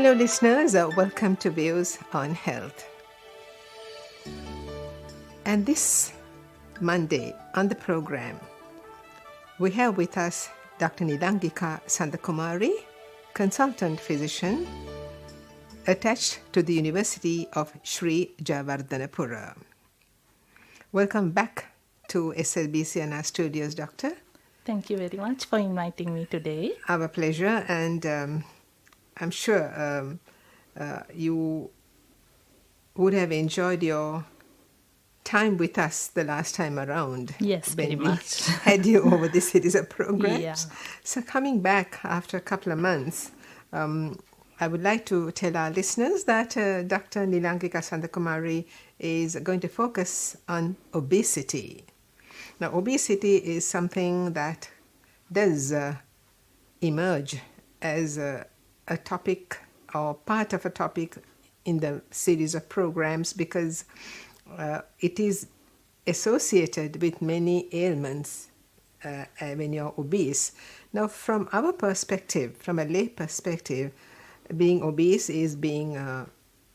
Hello listeners, welcome to Views on Health. And this Monday on the program, we have with us Dr. Nilangika Sandakumari, consultant physician attached to the University of Sri Jayewardenepura. Welcome back to SLBC and our studios, Doctor. Thank you very much for inviting me today. Our pleasure, and I'm sure you would have enjoyed your time with us the last time around. Yes, very much. Had you over the series of programs. Yeah. So coming back after a couple of months, I would like to tell our listeners that Dr. Nilangika Sandakumari is going to focus on obesity. Now, obesity is something that does emerge as a topic or part of a topic in the series of programs because it is associated with many ailments when you're obese. Now, from our perspective, from a lay perspective, being obese is being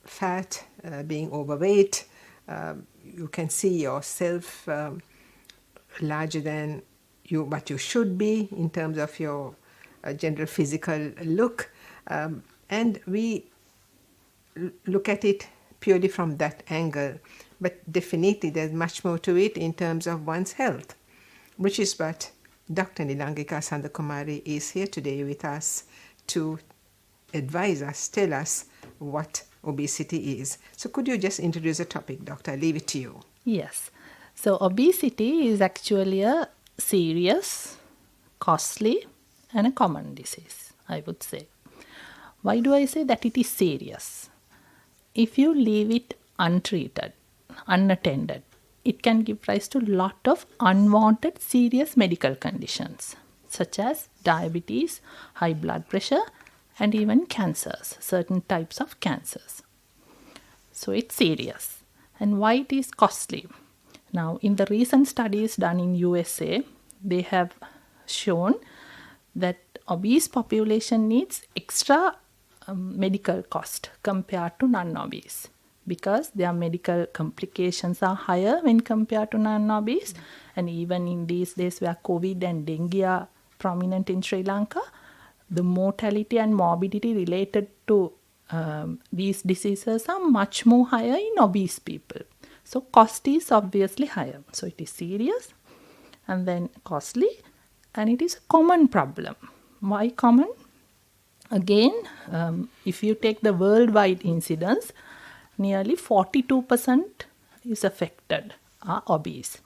fat, being overweight. You can see yourself larger than what you should be in terms of your general physical look. And we look at it purely from that angle. But definitely there's much more to it in terms of one's health, which is what Dr. Nilangika Sandakumari is here today with us to advise us, tell us what obesity is. So could you just introduce the topic, Doctor? I leave it to you. Yes. So obesity is actually a serious, costly, and a common disease, I would say. Why do I say that it is serious? If you leave it untreated, unattended, it can give rise to a lot of unwanted serious medical conditions, such as diabetes, high blood pressure, and even cancers, certain types of cancers. So it's serious. And why it is costly? Now, in the recent studies done in USA, they have shown that obese population needs extra medical cost compared to non-obese because their medical complications are higher when compared to non-obese. And even in these days where COVID and dengue are prominent in Sri Lanka, the mortality and morbidity related to these diseases are much more higher in obese people. So cost is obviously higher. So it is serious and then costly, and it is a common problem. Why common? Again, if you take the worldwide incidence, nearly 42% is affected are obese.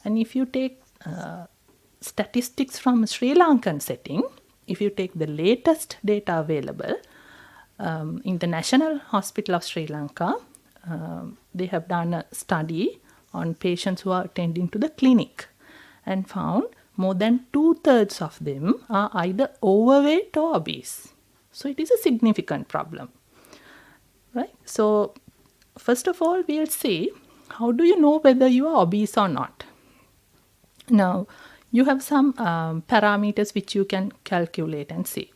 And if you take statistics from Sri Lankan setting, if you take the latest data available in the National Hospital of Sri Lanka, they have done a study on patients who are attending to the clinic and found more than 2/3 of them are either overweight or obese. So it is a significant problem, right? So first of all, we'll see how do you know whether you are obese or not. Now, you have some parameters which you can calculate and see.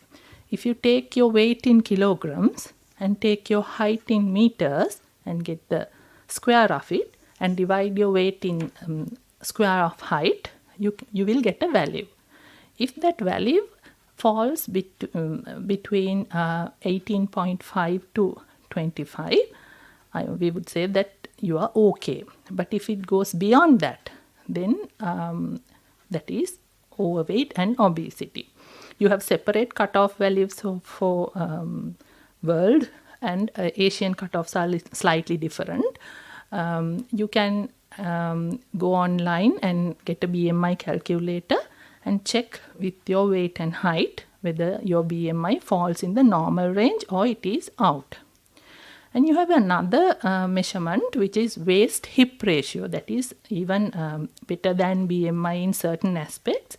If you take your weight in kilograms and take your height in meters and get the square of it and divide your weight in square of height, you will get a value. If that value falls between 18.5 to 25, we would say that you are okay. But if it goes beyond that, then that is overweight and obesity. You have separate cutoff values for world, and Asian cutoffs are slightly different. You can go online and get a BMI calculator and check with your weight and height whether your BMI falls in the normal range or it is out. And you have another measurement which is waist-hip ratio, that is even better than BMI in certain aspects,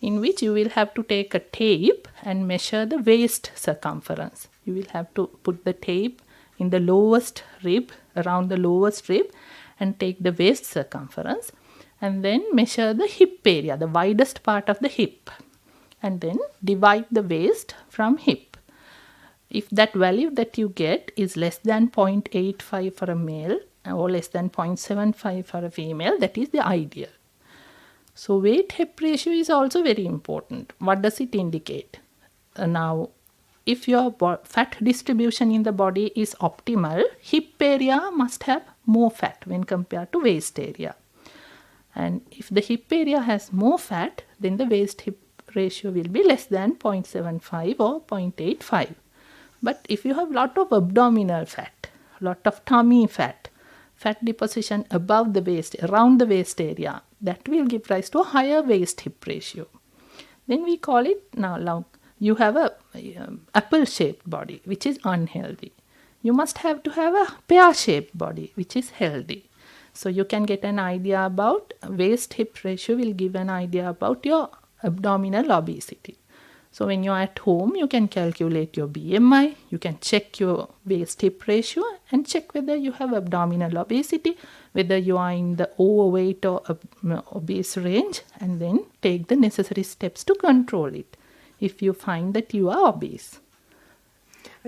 in which you will have to take a tape and measure the waist circumference. You will have to put the tape in the lowest rib, around the lowest rib, and take the waist circumference and then measure the hip area, the widest part of the hip, and then divide the waist from hip. If that value that you get is less than 0.85 for a male or less than 0.75 for a female, that is the ideal. So weight-hip ratio is also very important. What does it indicate? Now, if your fat distribution in the body is optimal, hip area must have more fat when compared to waist area. And if the hip area has more fat, then the waist-hip ratio will be less than 0.75 or 0.85. But if you have lot of abdominal fat, lot of tummy fat, fat deposition above the waist, around the waist area, that will give rise to a higher waist-hip ratio. Then we call it, now you have a apple-shaped body, which is unhealthy. You must have to have a pear-shaped body, which is healthy. So you can get an idea about waist-hip ratio will give an idea about your abdominal obesity. So when you're at home, you can calculate your BMI, you can check your waist-hip ratio and check whether you have abdominal obesity, whether you are in the overweight or obese range, and then take the necessary steps to control it if you find that you are obese.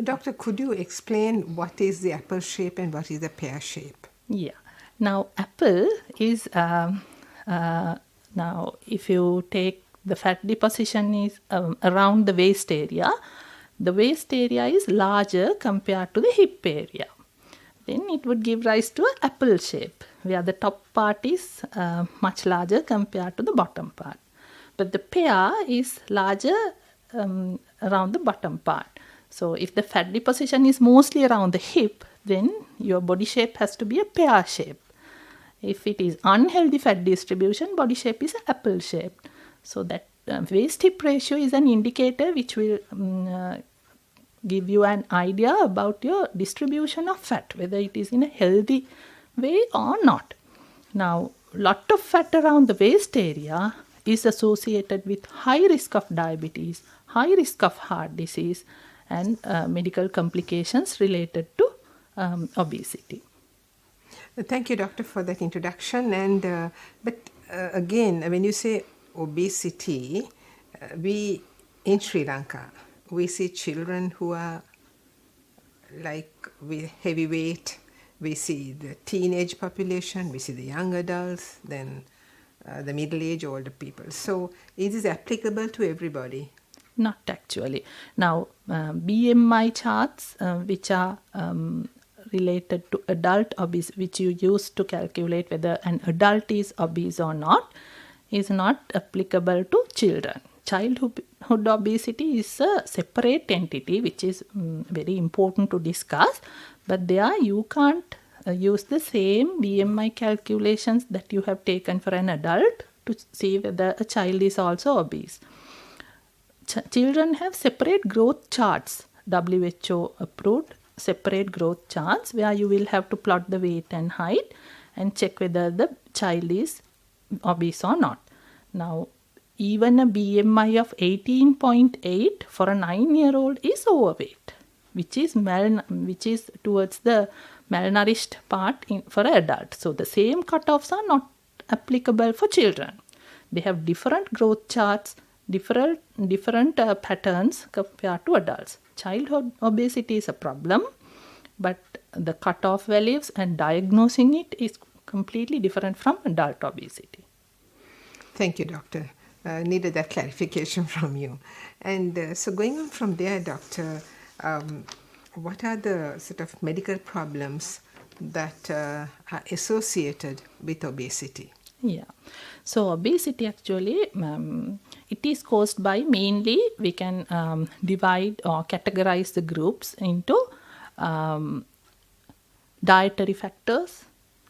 Doctor, could you explain what is the apple shape and what is the pear shape? Yeah. Now, apple is, now if you take the fat deposition is around the waist area is larger compared to the hip area. Then it would give rise to an apple shape, where the top part is much larger compared to the bottom part. But the pear is larger around the bottom part. So if the fat deposition is mostly around the hip, then your body shape has to be a pear shape. If it is unhealthy fat distribution, body shape is apple shape. So that waist-hip ratio is an indicator which will give you an idea about your distribution of fat, whether it is in a healthy way or not. Now, lot of fat around the waist area is associated with high risk of diabetes, high risk of heart disease, and medical complications related to obesity. Thank you, Doctor, for that introduction. And again, when you say obesity, we in Sri Lanka, we see children who are like with heavyweight. We see the teenage population, we see the young adults, then the middle-aged older people. So it is applicable to everybody. Not actually. Now, BMI charts, which are related to adult obesity, which you use to calculate whether an adult is obese or not, is not applicable to children. Childhood obesity is a separate entity, which is very important to discuss. But there you can't use the same BMI calculations that you have taken for an adult to see whether a child is also obese. Children have separate growth charts, WHO approved separate growth charts, where you will have to plot the weight and height and check whether the child is obese or not. Now, even a BMI of 18.8 for a 9-year-old is overweight, which is towards the malnourished part for an adult. So the same cutoffs are not applicable for children. They have different growth charts, different patterns compared to adults. Childhood obesity is a problem, but the cutoff values and diagnosing it is completely different from adult obesity. Thank you, Doctor. Needed that clarification from you. And so going on from there, Doctor, what are the sort of medical problems that are associated with obesity? Yeah. So obesity actually, it is caused by mainly, we can divide or categorize the groups into dietary factors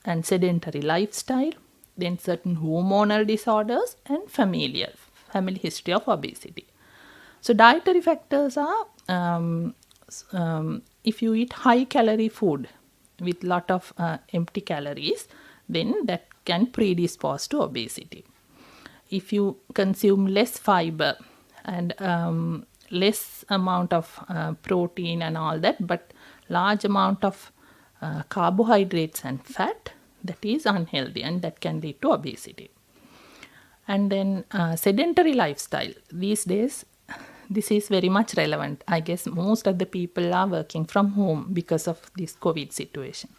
and sedentary lifestyle, then certain hormonal disorders and family history of obesity. So dietary factors are if you eat high calorie food with lot of empty calories, then that can predispose to obesity. If you consume less fiber and less amount of protein and all that, but large amount of carbohydrates and fat, that is unhealthy and that can lead to obesity. And then sedentary lifestyle. These days, this is very much relevant. I guess most of the people are working from home because of this COVID situation.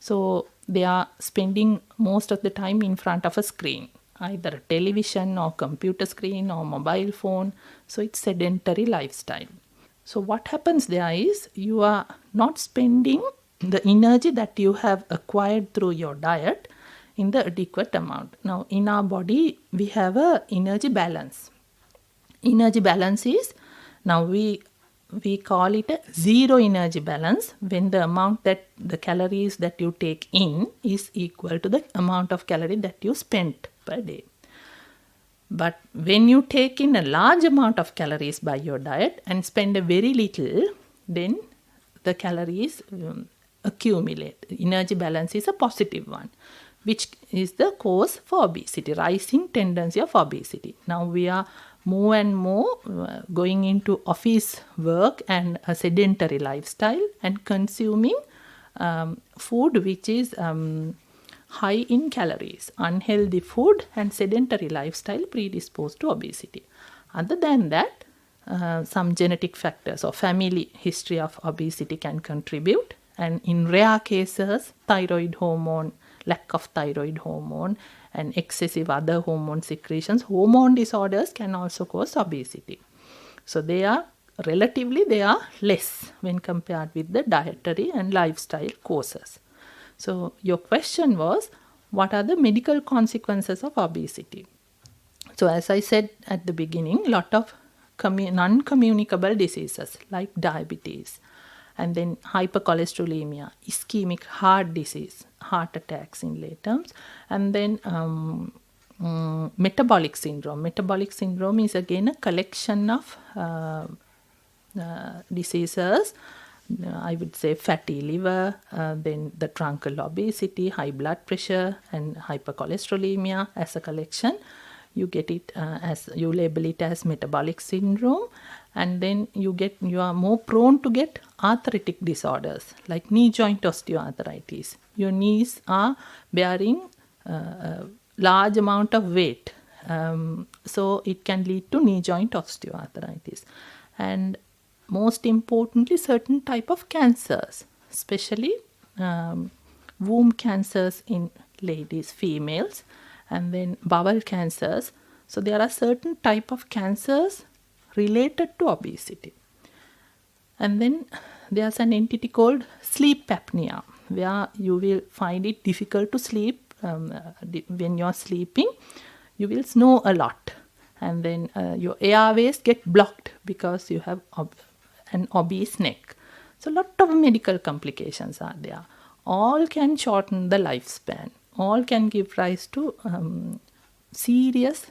So they are spending most of the time in front of a screen, either a television or computer screen or mobile phone. So it's sedentary lifestyle. So what happens there is you are not spending the energy that you have acquired through your diet in the adequate amount. Now in our body we have a energy balance. Energy balance is, now we call it a zero energy balance when the amount that the calories that you take in is equal to the amount of calorie that you spent per day. But when you take in a large amount of calories by your diet and spend a very little, then the calories accumulate. Energy balance is a positive one, which is the cause for obesity, rising tendency of obesity. Now we are more and more going into office work and a sedentary lifestyle and consuming food which is high in calories. Unhealthy food and sedentary lifestyle predisposed to obesity. Other than that, some genetic factors or family history of obesity can contribute, and in rare cases, thyroid hormone, lack of thyroid hormone, and excessive other hormone secretions, hormone disorders can also cause obesity. So they are less when compared with the dietary and lifestyle causes. So your question was, what are the medical consequences of obesity? So as I said at the beginning, lot of non-communicable diseases like diabetes, and then hypercholesterolemia, ischemic heart disease, heart attacks in lay terms, and then metabolic syndrome. Metabolic syndrome is again a collection of diseases. I would say fatty liver, then the truncal obesity, high blood pressure, and hypercholesterolemia as a collection. You get it as you label it as metabolic syndrome, and then you are more prone to get arthritic disorders like knee joint osteoarthritis. Your knees are bearing a large amount of weight, so it can lead to knee joint osteoarthritis. And most importantly, certain type of cancers, especially womb cancers in ladies, females, and then bowel cancers. So there are certain type of cancers related to obesity. And then there's an entity called sleep apnea, where you will find it difficult to sleep. When you're sleeping, you will snore a lot, and then your airways get blocked because you have an obese neck. So a lot of medical complications are there. All can shorten the lifespan. All can give rise to serious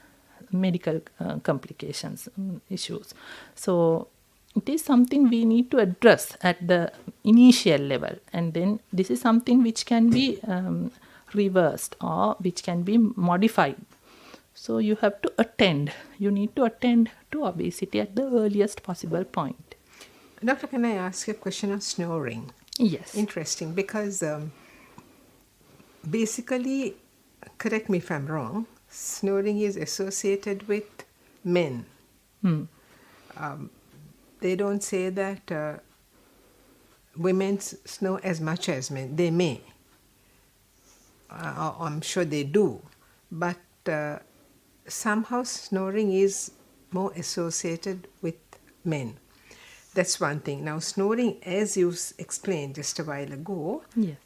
medical complications, issues. So it is something we need to address at the initial level, and then this is something which can be reversed or which can be modified. So you need to attend to obesity at the earliest possible point. Doctor, can I ask you a question on snoring? Yes. Interesting, because basically, correct me if I'm wrong, snoring is associated with men. They don't say that women snore as much as men. They may. I'm sure they do. But somehow snoring is more associated with men. That's one thing. Now, snoring, as you explained just a while ago,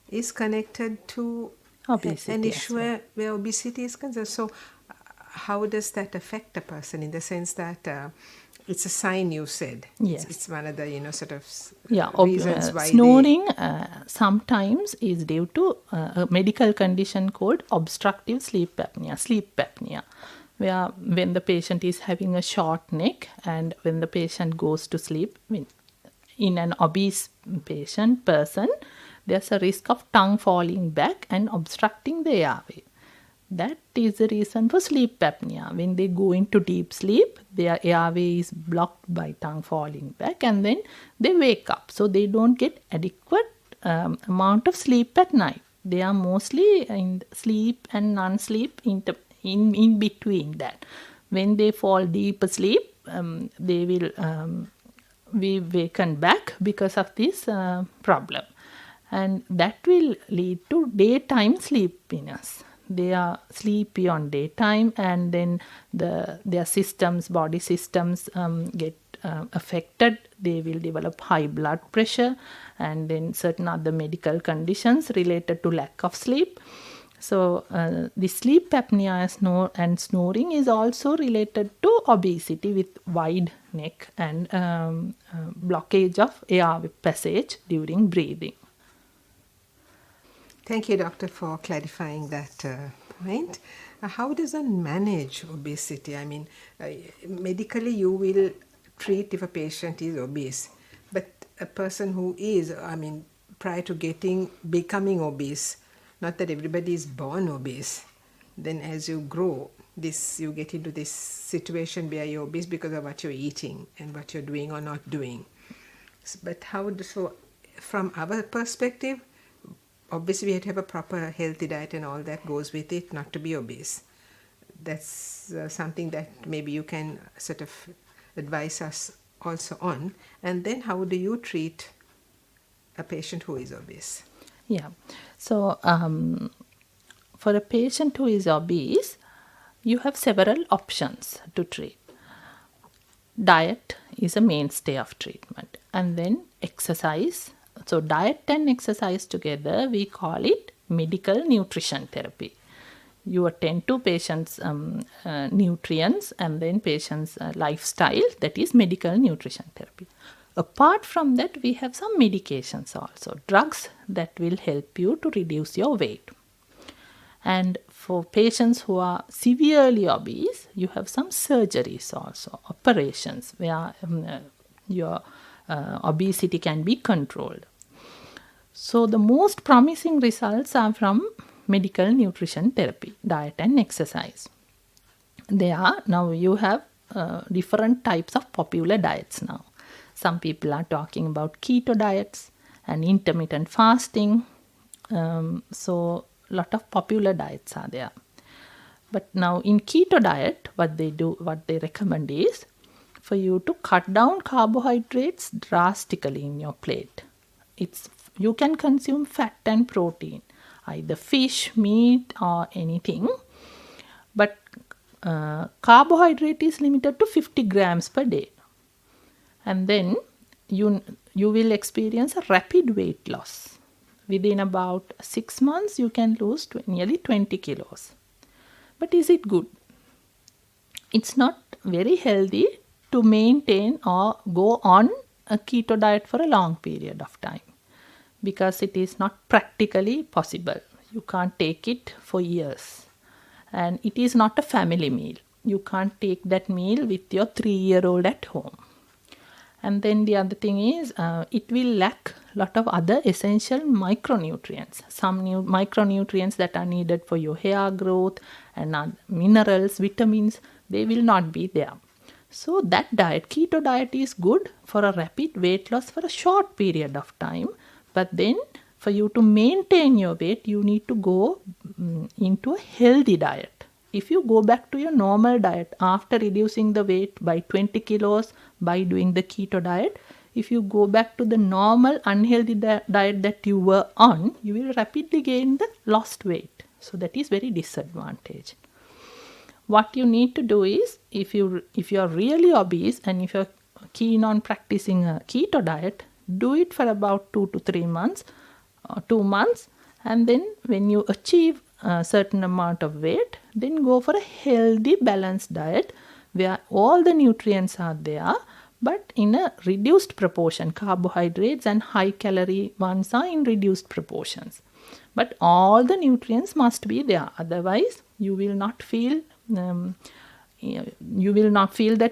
is connected to obesity, an issue where obesity is concerned. So how does that affect a person, in the sense that it's a sign, you said? Yes. It's one of the, sort of reasons why snoring sometimes is due to a medical condition called obstructive sleep apnea, where when the patient is having a short neck and when the patient goes to sleep, in an obese person, there's a risk of tongue falling back and obstructing the airway. That is the reason for sleep apnea. When they go into deep sleep, their airway is blocked by tongue falling back, and then they wake up. So they don't get adequate amount of sleep at night. They are mostly in sleep and non-sleep in between that. When they fall deep asleep, they will be wakened back because of this problem, and that will lead to daytime sleepiness. They are sleepy on daytime, and then their systems, body systems, get affected. They will develop high blood pressure and then certain other medical conditions related to lack of sleep. So the sleep apnea and snoring is also related to obesity, with wide neck and blockage of air passage during breathing. Thank you, doctor, for clarifying that point. How does one manage obesity? I mean, medically you will treat if a patient is obese, but a person who is, prior to becoming obese, not that everybody is born obese, then as you grow, you get into this situation where you're obese because of what you're eating and what you're doing or not doing. But so from our perspective, obviously we have to have a proper healthy diet and all that goes with it, not to be obese. That's something that maybe you can sort of advise us also on. And then how do you treat a patient who is obese? Yeah. So for a patient who is obese, you have several options to treat. Diet is a mainstay of treatment, and then exercise. So diet and exercise together, we call it medical nutrition therapy. You attend to patients' nutrients and then patients' lifestyle, that is medical nutrition therapy. Apart from that, we have some medications also, drugs that will help you to reduce your weight. And for patients who are severely obese, you have some surgeries also, operations where your obesity can be controlled. So the most promising results are from medical nutrition therapy, diet and exercise. Now you have different types of popular diets now. Some people are talking about keto diets and intermittent fasting. So a lot of popular diets are there. But now in keto diet, what they recommend is for you to cut down carbohydrates drastically in your plate. You can consume fat and protein, either fish, meat or anything. But carbohydrate is limited to 50 grams per day. And then you will experience a rapid weight loss. Within about 6 months, you can lose nearly 20 kilos. But is it good? It's not very healthy to maintain or go on a keto diet for a long period of time, because it is not practically possible. You can't take it for years. And it is not a family meal. You can't take that meal with your 3-year-old at home. And then the other thing is, it will lack a lot of other essential micronutrients. Some new micronutrients that are needed for your hair growth and minerals, vitamins, they will not be there. So that diet, keto diet, is good for a rapid weight loss for a short period of time. But then for you to maintain your weight, you need to go into a healthy diet. If you go back to your normal diet after reducing the weight by 20 kilos by doing the keto diet, if you go back to the normal unhealthy diet that you were on, you will rapidly gain the lost weight. So that is very disadvantage. What you need to do is, if you are really obese and if you are keen on practicing a keto diet, do it for about 2 to 3 months or 2 months, and then when you achieve a certain amount of weight, then go for a healthy balanced diet where all the nutrients are there, but in a reduced proportion. Carbohydrates and high calorie ones are in reduced proportions, but all the nutrients must be there. Otherwise you will not feel that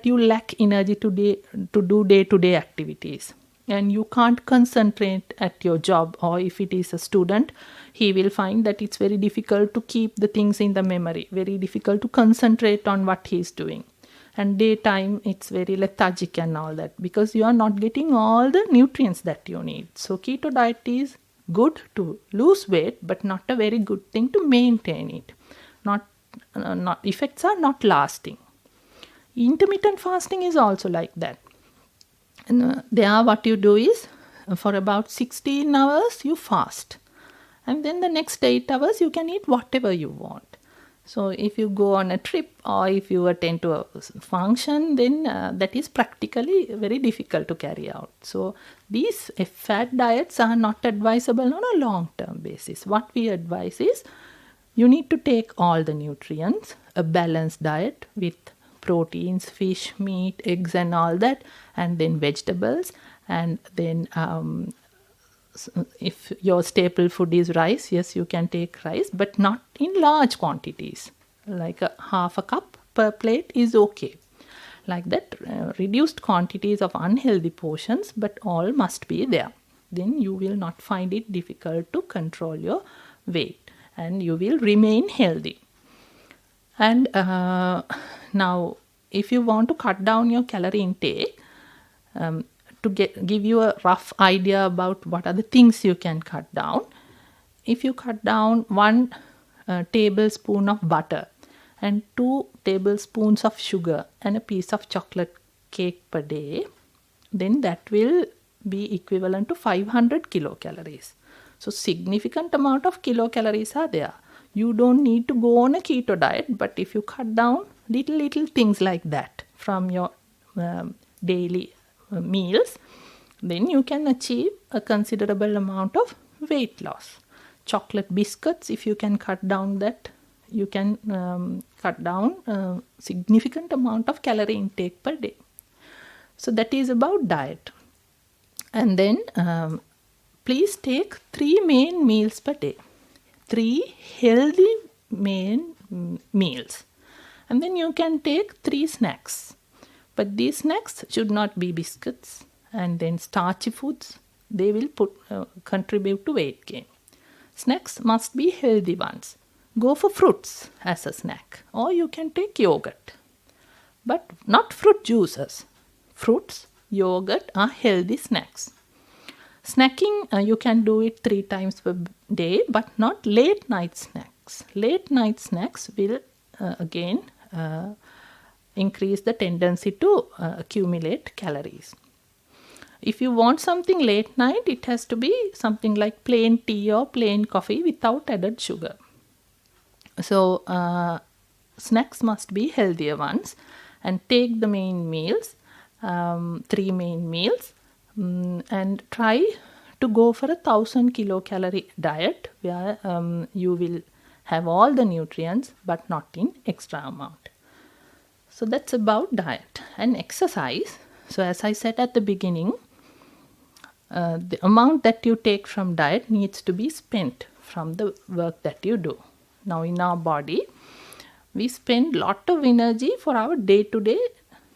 you lack energy to do day-to-day activities, and you can't concentrate at your job. Or if it is a student, he will find that it's very difficult to keep the things in the memory, very difficult to concentrate on what he's doing. And daytime, it's very lethargic and all that, because you are not getting all the nutrients that you need. So keto diet is good to lose weight, but not a very good thing to maintain it. Effects are not lasting. Intermittent fasting is also like that. And there what you do is for about 16 hours you fast, and then the next 8 hours you can eat whatever you want. So if you go on a trip or if you attend to a function, then that is practically very difficult to carry out. So these fat diets are not advisable on a long-term basis. What we advise is you need to take all the nutrients, a balanced diet with proteins, fish, meat, eggs and all that, and then vegetables, and then if your staple food is rice, yes, you can take rice, but not in large quantities. Like half a cup per plate is okay. Like that, reduced quantities of unhealthy portions, but all must be there. Then you will not find it difficult to control your weight and you will remain healthy. And now, if you want to cut down your calorie intake, to give you a rough idea about what are the things you can cut down. If you cut down 1 tablespoon of butter and 2 tablespoons of sugar and a piece of chocolate cake per day, then that will be equivalent to 500 kilocalories. So significant amount of kilocalories are there. You don't need to go on a keto diet, but if you cut down little things like that from your daily meals, then you can achieve a considerable amount of weight loss. Chocolate biscuits, if you can cut down that, you can cut down a significant amount of calorie intake per day. So that is about diet. And then please take 3 main meals per day. 3 healthy main meals. And then you can take 3 snacks. But these snacks should not be biscuits and then starchy foods. They will contribute to weight gain. Snacks must be healthy ones. Go for fruits as a snack, or you can take yogurt. But not fruit juices. Fruits, yogurt are healthy snacks. Snacking, you can do it 3 times per day, but not late night snacks. Late night snacks will again increase the tendency to accumulate calories. If you want something late night, it has to be something like plain tea or plain coffee without added sugar. So snacks must be healthier ones, and take the main meals, 3 main meals, and try to go for 1,000 kilocalorie diet where you will have all the nutrients but not in extra amount. So that's about diet. And exercise, so as I said at the beginning, the amount that you take from diet needs to be spent from the work that you do. Now in our body, we spend lot of energy for our day-to-day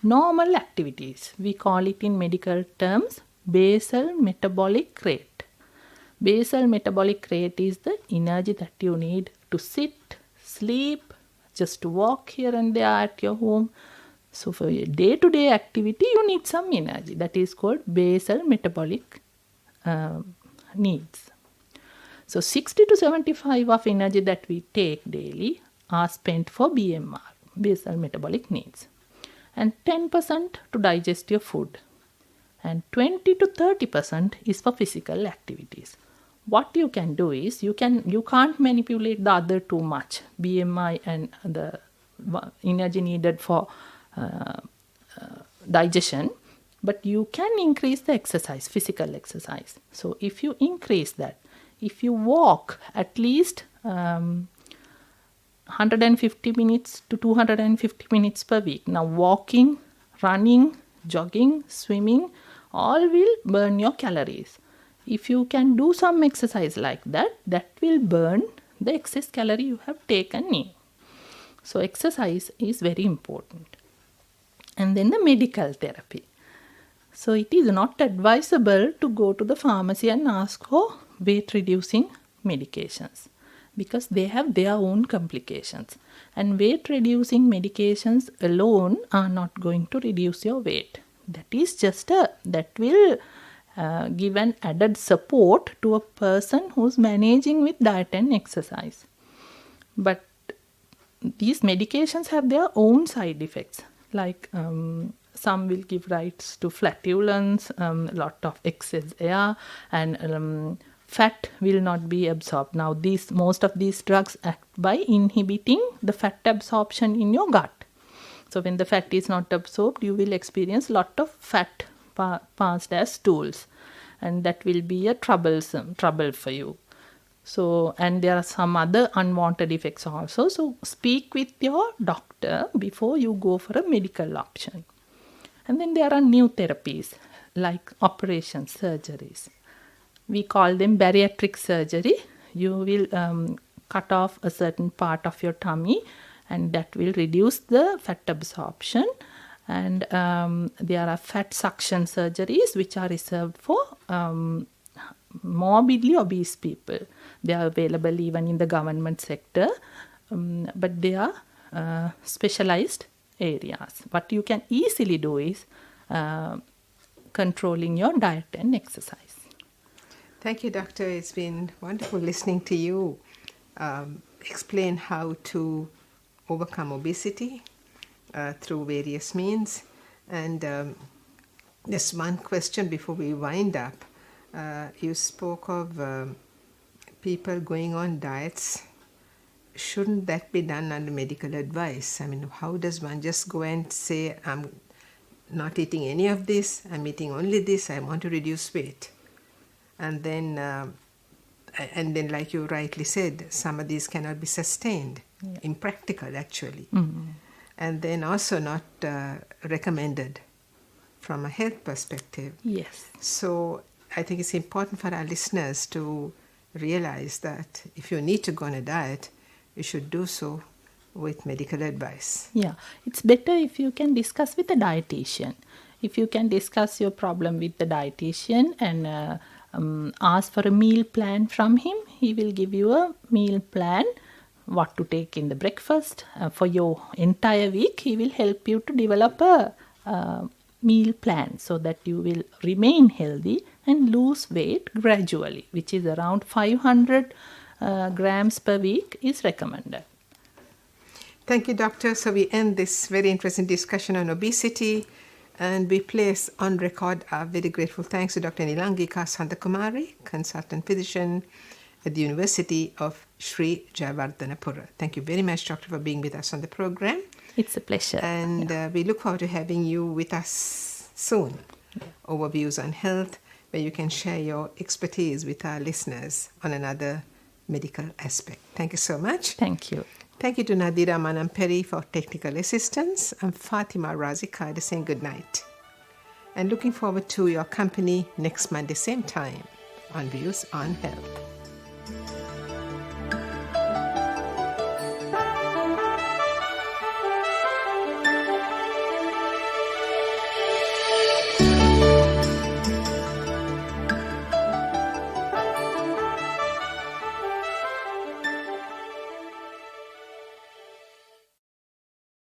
normal activities. We call it in medical terms basal metabolic rate. Basal metabolic rate is the energy that you need to sit, sleep, just to walk here and there at your home. So for your day-to-day activity, you need some energy. That is called basal metabolic needs. So 60 to 75 of energy that we take daily are spent for BMR, basal metabolic needs, and 10% to digest your food, and 20 to 30% is for physical activities. What you can do is you can't manipulate the other too much, BMI and the energy needed for digestion, but you can increase the exercise, physical exercise. So if you increase that, if you walk at least 150 minutes to 250 minutes per week. Now walking, running, jogging, swimming, all will burn your calories. If you can do some exercise like that, that will burn the excess calorie you have taken in. So exercise is very important. And then the medical therapy. So it is not advisable to go to the pharmacy and ask for weight reducing medications, because they have their own complications, and weight reducing medications alone are not going to reduce your weight. That is just that will give an added support to a person who's managing with diet and exercise. But these medications have their own side effects, like some will give rise to flatulence, a lot of excess air, and fat will not be absorbed. Now, most of these drugs act by inhibiting the fat absorption in your gut. So when the fat is not absorbed, you will experience lot of fat passed as stools, and that will be a trouble for you. So, and there are some other unwanted effects also. So speak with your doctor before you go for a medical option. And then there are new therapies like operations, surgeries. We call them bariatric surgery. You will cut off a certain part of your tummy, and that will reduce the fat absorption. And there are fat suction surgeries which are reserved for morbidly obese people. They are available even in the government sector, but they are specialized areas. What you can easily do is controlling your diet and exercise. Thank you, Doctor. It's been wonderful listening to you explain how to overcome obesity through various means. And just one question before we wind up. You spoke of people going on diets. Shouldn't that be done under medical advice? I mean, how does one just go and say, I'm not eating any of this, I'm eating only this, I want to reduce weight? And then, like you rightly said, some of these cannot be sustained, impractical actually. Mm-hmm. And then also not recommended from a health perspective. Yes. So I think it's important for our listeners to realize that if you need to go on a diet, you should do so with medical advice. Yeah, it's better if you can discuss with a dietitian. If you can discuss your problem with the dietitian and ask for a meal plan from him, he will give you a meal plan, what to take in the breakfast for your entire week. He will help you to develop a meal plan so that you will remain healthy and lose weight gradually, which is around 500 grams per week is recommended. Thank you, Doctor. So we end this very interesting discussion on obesity, and we place on record our very grateful thanks to Dr. Nilangika Sandakumari, consultant physician at the University of Sri Jayawardhanapura. Thank you very much, Doctor, for being with us on the program. It's a pleasure. And we look forward to having you with us soon. Overviews on health, where you can share your expertise with our listeners on another medical aspect. Thank you so much. Thank you. Thank you to Nadira Manamperi for technical assistance. I'm Fatima Razikada saying good night. And looking forward to your company next Monday, same time, on Views on Health.